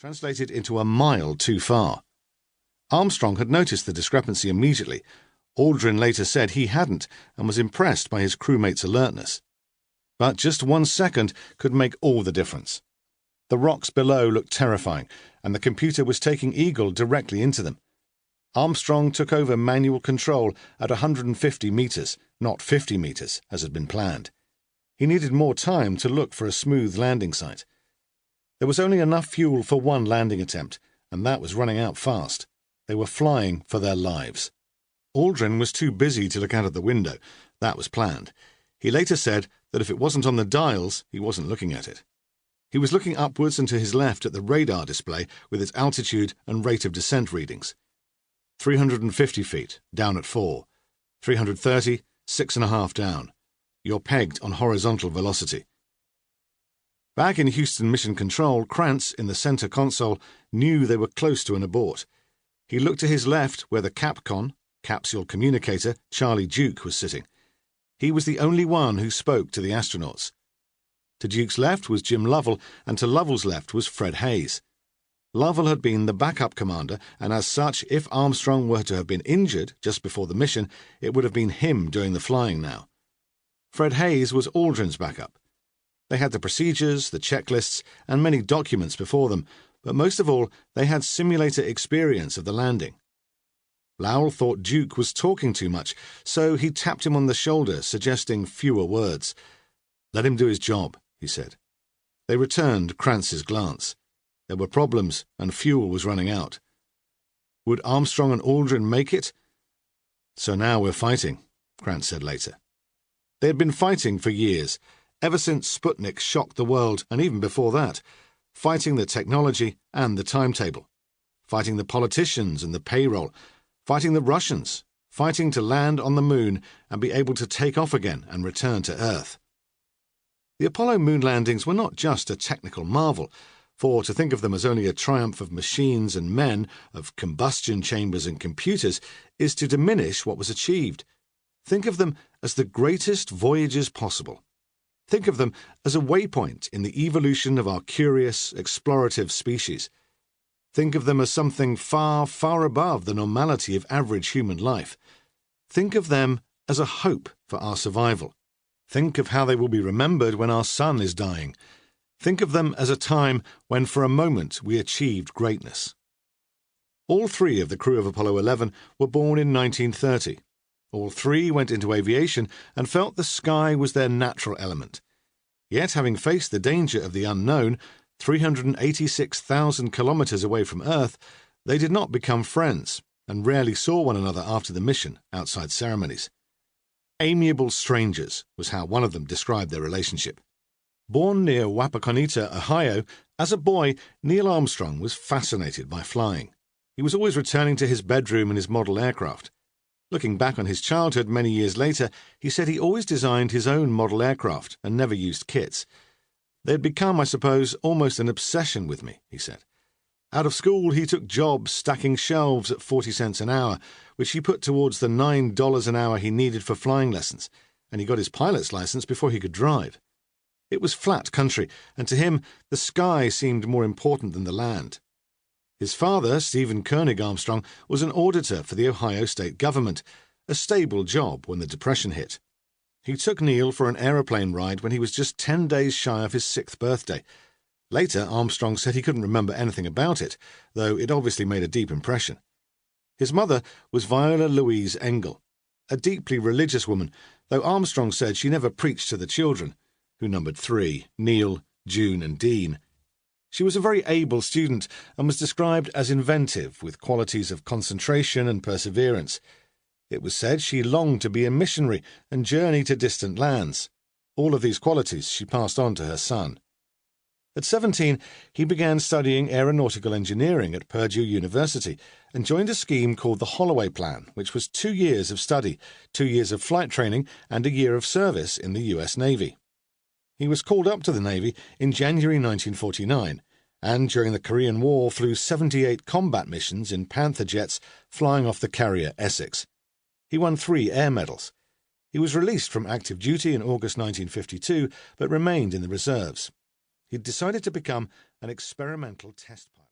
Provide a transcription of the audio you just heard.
translated into a mile too far. Armstrong had noticed the discrepancy immediately. Aldrin later said he hadn't and was impressed by his crewmates' alertness. But just 1 second could make all the difference. The rocks below looked terrifying, and the computer was taking Eagle directly into them. Armstrong took over manual control at 150 meters, not 50 meters, as had been planned. He needed more time to look for a smooth landing site. There was only enough fuel for one landing attempt, and that was running out fast. They were flying for their lives. Aldrin was too busy to look out of the window. That was planned. He later said that if it wasn't on the dials, he wasn't looking at it. He was looking upwards and to his left at the radar display with its altitude and rate of descent readings. 350 feet, down at 4. 330, 6.5 down. You're pegged on horizontal velocity. Back in Houston Mission Control, Krantz, in the center console, knew they were close to an abort. He looked to his left where the CAPCON, capsule communicator, Charlie Duke, was sitting. He was the only one who spoke to the astronauts. To Duke's left was Jim Lovell, and to Lovell's left was Fred Hayes. Lovell had been the backup commander, and as such, if Armstrong were to have been injured just before the mission, it would have been him doing the flying now. Fred Hayes was Aldrin's backup. They had the procedures, the checklists, and many documents before them, but most of all, they had simulator experience of the landing. Lowell thought Duke was talking too much, so he tapped him on the shoulder, suggesting fewer words. "Let him do his job," he said. They returned Krantz's glance. There were problems, and fuel was running out. Would Armstrong and Aldrin make it? "So now we're fighting," Krantz said later. They had been fighting for years, ever since Sputnik shocked the world, and even before that, fighting the technology and the timetable, fighting the politicians and the payroll, fighting the Russians, fighting to land on the moon and be able to take off again and return to Earth. The Apollo moon landings were not just a technical marvel, for to think of them as only a triumph of machines and men, of combustion chambers and computers, is to diminish what was achieved. Think of them as the greatest voyages possible. Think of them as a waypoint in the evolution of our curious, explorative species. Think of them as something far, far above the normality of average human life. Think of them as a hope for our survival. Think of how they will be remembered when our sun is dying. Think of them as a time when for a moment we achieved greatness. All three of the crew of Apollo 11 were born in 1930. All three went into aviation and felt the sky was their natural element. Yet, having faced the danger of the unknown, 386,000 kilometers away from Earth, they did not become friends and rarely saw one another after the mission outside ceremonies. Amiable strangers was how one of them described their relationship. Born near Wapakoneta, Ohio, as a boy, Neil Armstrong was fascinated by flying. He was always returning to his bedroom and his model aircraft. Looking back on his childhood many years later, he said he always designed his own model aircraft and never used kits. They had become, I suppose, almost an obsession with me, he said. Out of school, he took jobs stacking shelves at 40 cents an hour, which he put towards the $9 an hour he needed for flying lessons, and he got his pilot's license before he could drive. It was flat country, and to him the sky seemed more important than the land. His father, Stephen Koenig Armstrong, was an auditor for the Ohio state government, a stable job when the Depression hit. He took Neil for an aeroplane ride when he was just 10 days shy of his 6th birthday. Later, Armstrong said he couldn't remember anything about it, though it obviously made a deep impression. His mother was Viola Louise Engel, a deeply religious woman, though Armstrong said she never preached to the children, who numbered 3, Neil, June and Dean. She was a very able student and was described as inventive, with qualities of concentration and perseverance. It was said she longed to be a missionary and journey to distant lands. All of these qualities she passed on to her son. At 17, he began studying aeronautical engineering at Purdue University and joined a scheme called the Holloway Plan, which was 2 years of study, 2 years of flight training, and a year of service in the U.S. Navy. He was called up to the Navy in January 1949, and during the Korean War flew 78 combat missions in Panther jets flying off the carrier Essex. He won 3 air medals. He was released from active duty in August 1952, but remained in the reserves. He'd decided to become an experimental test